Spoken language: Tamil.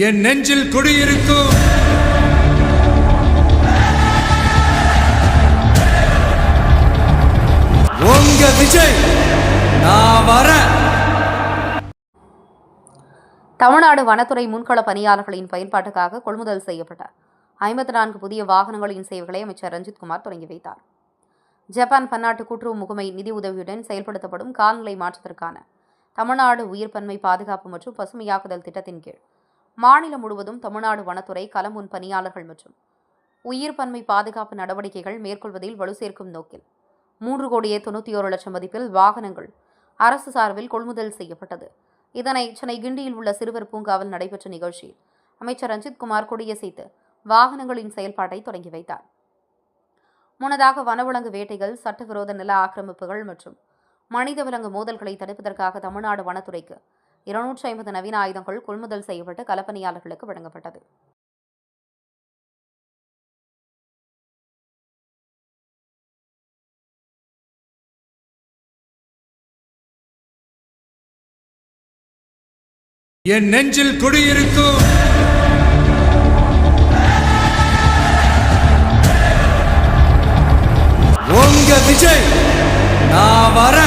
என் நெஞ்சில் குடியிருக்கும் உங்க விஜய் நான் வர. தமிழ்நாடு வனத்துறை முன்கள பணியாளர்களின் பயன்பாட்டுக்காக கொள்முதல் செய்யப்பட்ட 54 புதிய வாகனங்களின் சேவைகளை அமைச்சர் ரஞ்சித்குமார் தொடங்கி வைத்தார். ஜப்பான் பன்னாட்டு கூட்டுறவு முகமை நிதி உதவியுடன் செயல்படுத்தப்படும் காலநிலை மாற்றத்திற்கான தமிழ்நாடு உயிர்ப்பன்மை பாதுகாப்பு மற்றும் பசுமையாக்குதல் திட்டத்தின் கீழ் மாநிலம் முழுவதும் தமிழ்நாடு வனத்துறை களமுன் பணியாளர்கள் மற்றும் உயிர்ப்பன்மை பாதுகாப்பு நடவடிக்கைகள் மேற்கொள்வதில் வலு சேர்க்கும் நோக்கில் 3,91,00,000 மதிப்பில் வாகனங்கள் அரசு சார்பில் கொள்முதல் செய்யப்பட்டது. இதனை சென்னை கிண்டியில் உள்ள சிறுவர் பூங்காவில் நடைபெற்ற நிகழ்ச்சியில் அமைச்சர் ரஞ்சித்குமார் கொடியசைத்து வாகனங்களின் செயல்பாட்டை தொடங்கி வைத்தார். முன்னதாக வனவிலங்கு வேட்டைகள், சட்டவிரோத நில ஆக்கிரமிப்புகள் மற்றும் மனித விலங்கு மோதல்களை தடுப்பதற்காக தமிழ்நாடு வனத்துறைக்கு 250 நவீன ஆயுதங்கள் கொள்முதல் செய்யப்பட்டு களப்பணியாளர்களுக்கு வழங்கப்பட்டது. என் நெஞ்சில் குடியிருக்கும் உங்க விஜய் நான் வர.